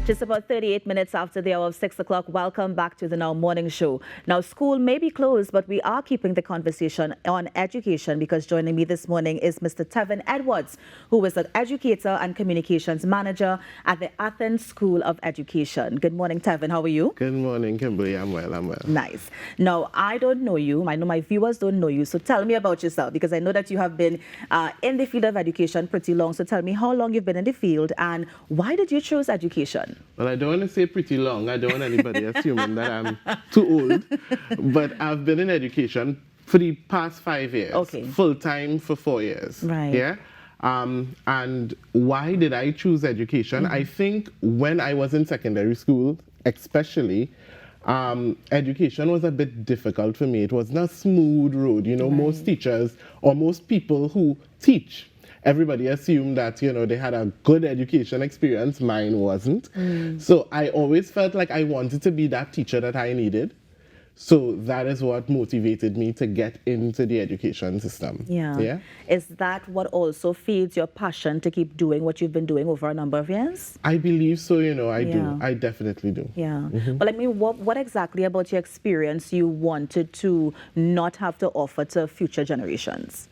Just about 38 minutes after the hour of 6 o'clock, welcome back to the Now Morning Show. Now, school may be closed, but we are keeping the conversation on education because joining me this morning is Mr. Tevin Edwards, who is an educator and communications manager at the Athens School of Education. Good morning, Tevin. How are you? Good morning, Kimberly. I'm well. Nice. Now, I don't know you. I know my viewers don't know you. So tell me about yourself, because I know that you have been in the field of education pretty long. So tell me how long you've been in the field and why did you choose education? Well, I don't want to say pretty long. I don't want anybody assuming that I'm too old. But I've been in education for the past 5 years. Okay. Full-time for 4 years. Right. Yeah. And why did I choose education? I think when I was in secondary school, especially, education was a bit difficult for me. It wasn't a smooth road. You know, most teachers or most people who teach, everybody assumed that, you know, they had a good education experience. Mine wasn't. So I always felt like I wanted to be that teacher that I needed. So that is what motivated me to get into the education system. Yeah. Is that what also feeds your passion to keep doing what you've been doing over a number of years? I believe so, you know, I do. I definitely do. Yeah. Well, I mean, what exactly about your experience you wanted to not have to offer to future generations?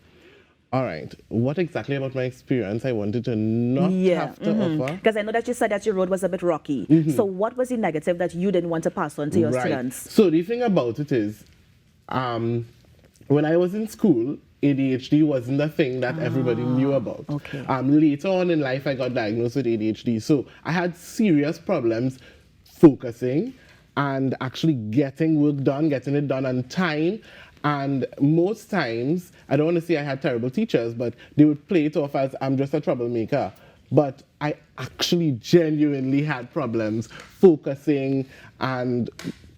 All right. What exactly about my experience I wanted to not have to offer? Because I know that you said that your road was a bit rocky. So what was the negative that you didn't want to pass on to your students? So the thing about it is, when I was in school, ADHD wasn't the thing that everybody knew about. Later on in life, I got diagnosed with ADHD. So I had serious problems focusing and actually getting work done, getting it done on time. And most times, I don't want to say I had terrible teachers, but they would play it off as I'm just a troublemaker. But I actually genuinely had problems focusing and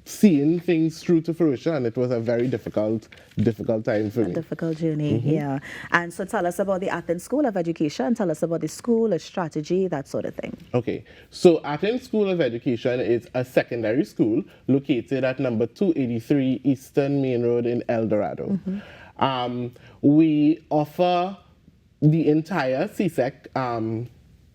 seeing things through to fruition. And it was a very difficult time for me. A difficult journey, yeah. And so tell us about the Athens School of Education. Tell us about the school, a strategy, that sort of thing. Okay, so Athens School of Education is a secondary school located at number 283 Eastern Main Road in El Dorado. We offer the entire CSEC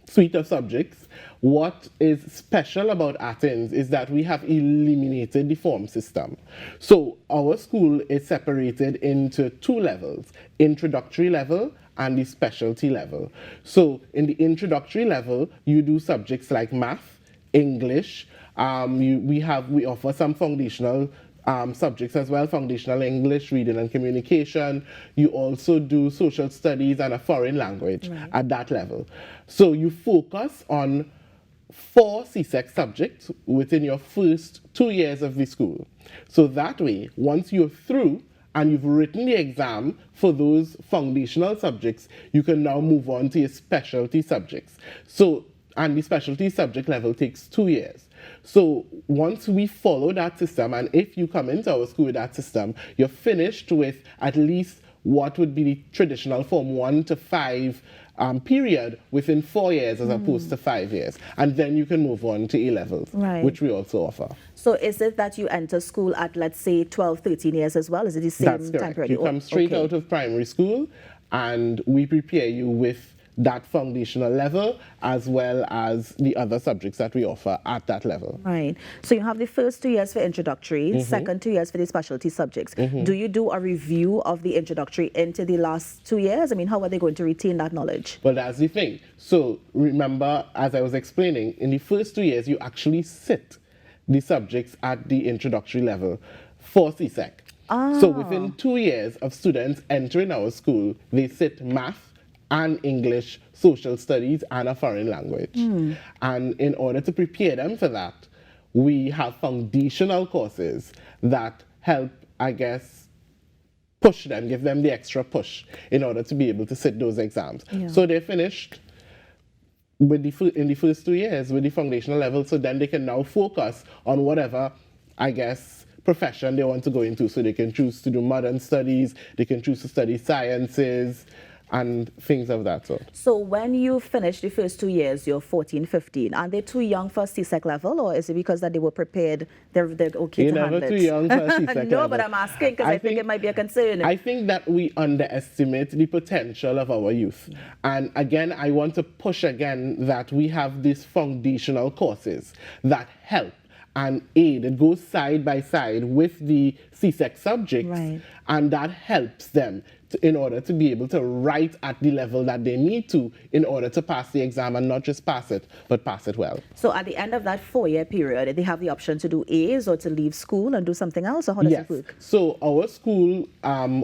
suite of subjects. What is special about Athens is that we have eliminated the form system. So our school is separated into 2 levels, introductory level and the specialty level. So in the introductory level, you do subjects like math, English, we offer some foundational subjects as well, foundational English, reading and communication. You also do social studies and a foreign language at that level. So you focus on 4 CSEC subjects within your first 2 years of the school. So that way, once you're through and you've written the exam for those foundational subjects, you can now move on to your specialty subjects. So, and the specialty subject level takes 2 years. So once we follow that system, and if you come into our school with that system, you're finished with at least what would be the traditional Form 1 to 5 period within 4 years as opposed to 5 years. And then you can move on to A-levels, which we also offer. So is it that you enter school at, let's say, 12, 13 years as well? Is it the same time period? You come straight out of primary school and we prepare you with that foundational level as well as the other subjects that we offer at that level. Right. So you have the first 2 years for introductory, second 2 years for the specialty subjects. Do you do a review of the introductory into the last 2 years? I mean, how are they going to retain that knowledge? Well, that's the thing. So remember, as I was explaining, in the first 2 years, you actually sit the subjects at the introductory level for CSEC. So within 2 years of students entering our school, they sit math, and English, social studies, and a foreign language. And in order to prepare them for that, we have foundational courses that help, I guess, push them, give them the extra push in order to be able to sit those exams. So they're finished with in the first 2 years with the foundational level, so then they can now focus on whatever, I guess, profession they want to go into. So they can choose to do modern studies, they can choose to study sciences, and things of that sort. So when you finish the first 2 years, you're 14, 15, are they too young for CSEC level, or is it because that they were prepared, they're okay You're to handle it? never too young for CSEC No, level. but I'm asking because I think it might be a concern. I think that we underestimate the potential of our youth. And again, I want to push again that we have these foundational courses that help and aid. It goes side by side with the CSEC subjects, Right. and that helps them in order to be able to write at the level that they need to in order to pass the exam, and not just pass it, but pass it well. So at the end of that 4-year period, they have the option to do A's or to leave school and do something else, or how does it work? So our school,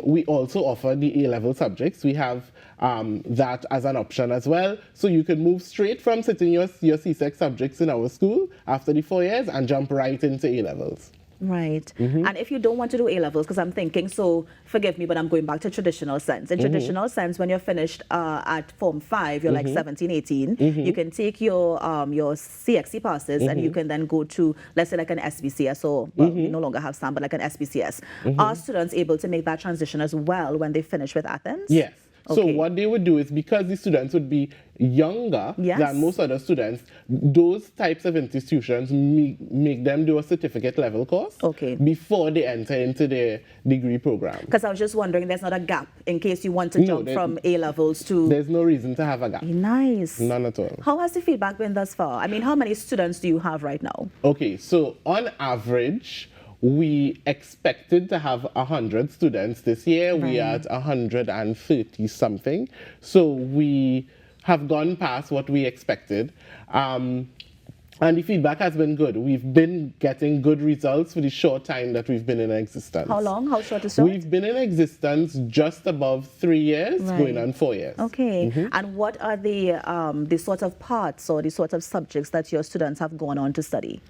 we also offer the A-level subjects. We have that as an option as well. So you can move straight from sitting your CSEC subjects in our school after the 4 years and jump right into A-levels. Right. And if you don't want to do A-levels, because I'm thinking, so forgive me, but I'm going back to traditional sense. In traditional sense, when you're finished at Form 5, you're like 17, 18, you can take your CXC passes and you can then go to, let's say, like an SBCS, or well, we no longer have SAM, but like an SBCS. Are students able to make that transition as well when they finish with Athens? Yes. So Okay. what they would do is, because the students would be younger Yes. than most other students, those types of institutions make them do a certificate level course Okay. before they enter into their degree program. Because I was just wondering, there's not a gap in case you want to jump from A-levels to... There's no reason to have a gap. Nice. None at all. How has the feedback been thus far? I mean, how many students do you have right now? Okay, so on average, we expected to have 100 students this year. We are at 130 something. So we have gone past what we expected. And the feedback has been good. We've been getting good results for the short time that we've been in existence. How long? How short is short? We've been in existence just above 3 years, going on 4 years. Okay. And what are the sort of parts or the sort of subjects that your students have gone on to study?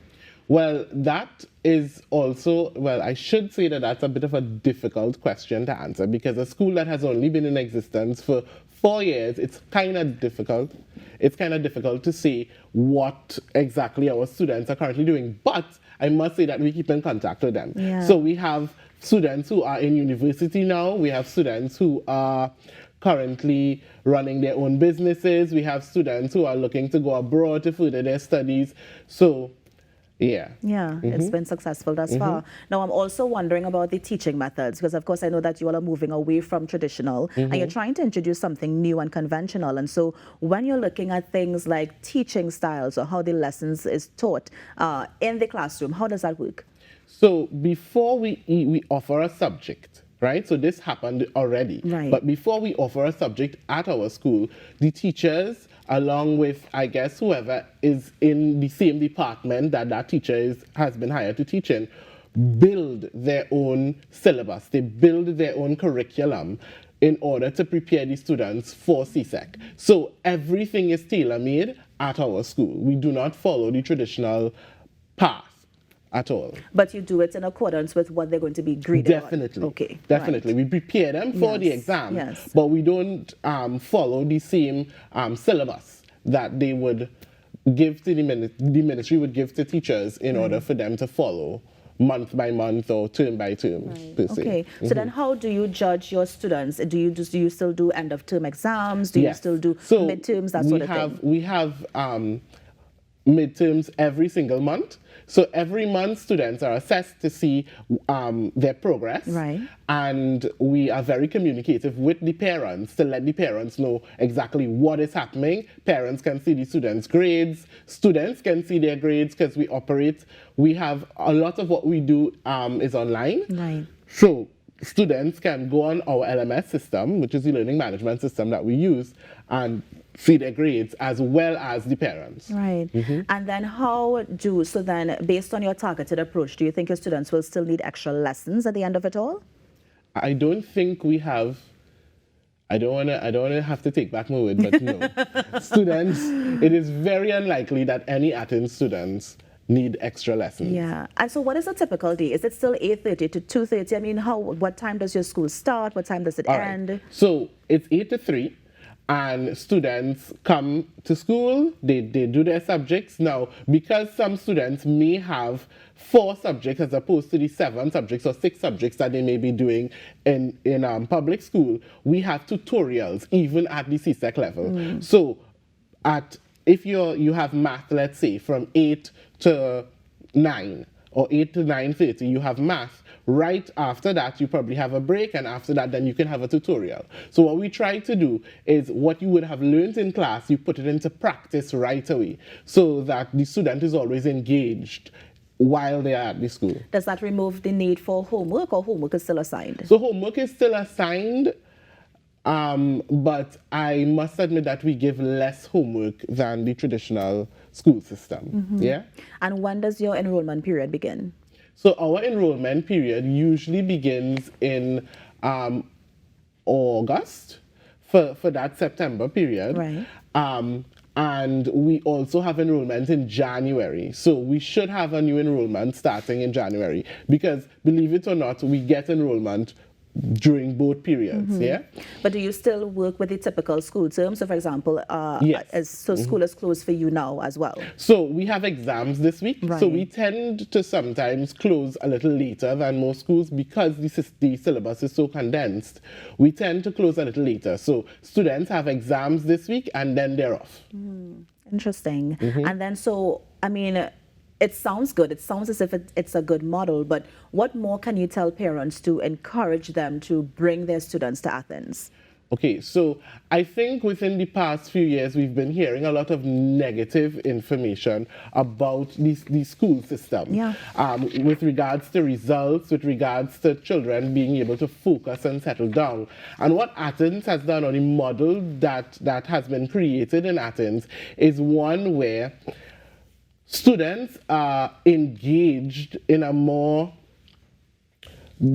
Well, that is also, well, I should say that that's a bit of a difficult question to answer, because a school that has only been in existence for 4 years, it's kind of difficult. It's kind of difficult to say what exactly our students are currently doing, but I must say that we keep in contact with them. Yeah. So we have students who are in university now. We have students who are currently running their own businesses. We have students who are looking to go abroad to further their studies. So yeah. Yeah, it's been successful thus far. Now, I'm also wondering about the teaching methods, because of course I know that you all are moving away from traditional and you're trying to introduce something new and conventional. And so when you're looking at things like teaching styles or how the lessons is taught in the classroom, how does that work? So before we offer a subject, right? So this happened already. Right. But before we offer a subject at our school, the teachers, along with, I guess, whoever is in the same department that teacher has been hired to teach in, build their own syllabus. They build their own curriculum in order to prepare the students for CSEC. So everything is tailor-made at our school. We do not follow the traditional path at all. But you do it in accordance with what they're going to be graded on. Definitely. Okay. Definitely. Right. We prepare them for the Yes, exam, yes. but we don't follow the same syllabus that they would give to the ministry would give to teachers in order for them to follow month by month or term by term, per se. Okay. So then how do you judge your students? Do you still do end of term exams? Do you Yes. still do So midterms, that sort of thing? We have midterms every single month. So every month, students are assessed to see their progress. Right. And we are very communicative with the parents to let the parents know exactly what is happening. Parents can see the students' grades. Students can see their grades because we have a lot of what we do is online. Right. So students can go on our LMS system, which is the learning management system that we use, and see their grades as well as the parents. Right. And then so then based on your targeted approach, do you think your students will still need extra lessons at the end of it all? I don't think we have, I don't wanna have to take back my word, but no. Students, it is very unlikely that any Athens students need extra lessons. Yeah. And so what is a typical day? Is it still 8:30 to 2:30? I mean, what time does your school start? What time does it All right. end? So it's 8 to 3. and students come to school, they do their subjects. Now, because some students may have 4 subjects as opposed to the 7 subjects or 6 subjects that they may be doing in public school, we have tutorials even at the CSEC level. So if you have math, let's say from 8 to 9 or 8 to 9:30, you have math. Right after that, you probably have a break, and after that, then you can have a tutorial. So what we try to do is what you would have learned in class, you put it into practice right away, so that the student is always engaged while they are at the school. Does that remove the need for homework, or homework is still assigned? So homework is still assigned, but I must admit that we give less homework than the traditional school system. Yeah. And when does your enrollment period begin? So our enrollment period usually begins in August for that September period. Right. And we also have enrollment in January. So we should have a new enrollment starting in January, because believe it or not, we get enrollment during both periods. Yeah. But do you still work with the typical school term? So, for example, Yes. school is closed for you now as well. So we have exams this week. Right. So we tend to sometimes close a little later than most schools because the syllabus is so condensed. We tend to close a little later. So students have exams this week and then they're off. Interesting. And then, so, I mean, it sounds good. It sounds as if it's a good model, but what more can you tell parents to encourage them to bring their students to Athens? Okay, so I think within the past few years, we've been hearing a lot of negative information about the school system. Yeah. With regards to results, with regards to children being able to focus and settle down. And what Athens has done, or the model that has been created in Athens, is one where students are engaged in a more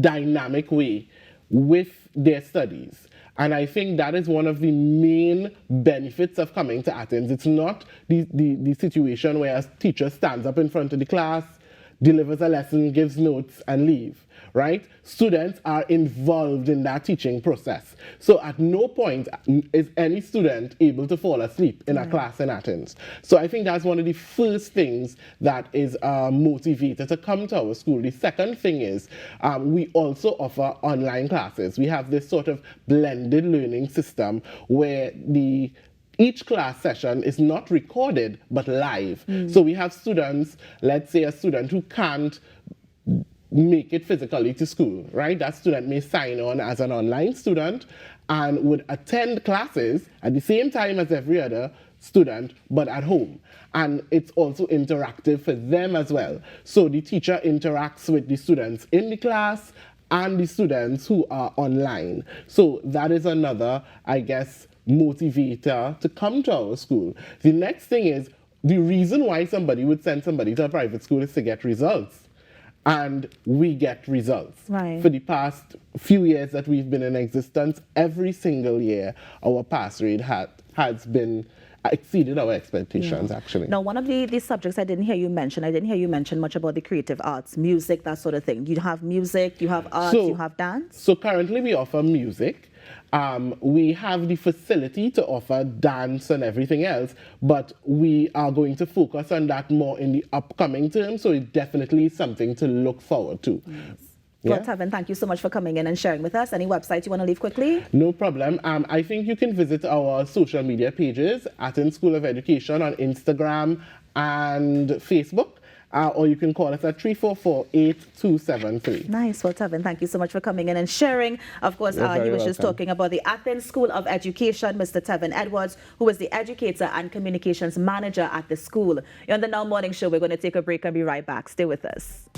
dynamic way with their studies. And I think that is one of the main benefits of coming to Athens. It's not the situation where a teacher stands up in front of the class, delivers a lesson, gives notes, and leave, right? Students are involved in that teaching process. So at no point is any student able to fall asleep in a class in Athens. So I think that's one of the first things that is a motivator to come to our school. The second thing is we also offer online classes. We have this sort of blended learning system where each class session is not recorded, but live. So we have students, let's say a student who can't make it physically to school, right? That student may sign on as an online student and would attend classes at the same time as every other student, but at home. And it's also interactive for them as well. So the teacher interacts with the students in the class and the students who are online. So that is another, I guess, motivator to come to our school. The next thing is, the reason why somebody would send somebody to a private school is to get results. And we get results. Right. For the past few years that we've been in existence, every single year, our pass rate has been exceeded our expectations, actually. Now, one of the subjects I didn't hear you mention much about the creative arts, music, that sort of thing. You have music, you have arts, you have dance? So currently we offer music. We have the facility to offer dance and everything else, but we are going to focus on that more in the upcoming term, so it definitely is something to look forward to. Yes. Yeah? Well, Tevin, thank you so much for coming in and sharing with us. Any websites you want to leave quickly? No problem. I think you can visit our social media pages, Athens School of Education on Instagram and Facebook. Or you can call us at 344-8273. Nice. Well, Tevin, thank you so much for coming in and sharing. Of course, he was just talking about the Athens School of Education, Mr. Tevin Edwards, who is the Educator and Communications Manager at the school. You're on the Now Morning Show. We're going to take a break and be right back. Stay with us.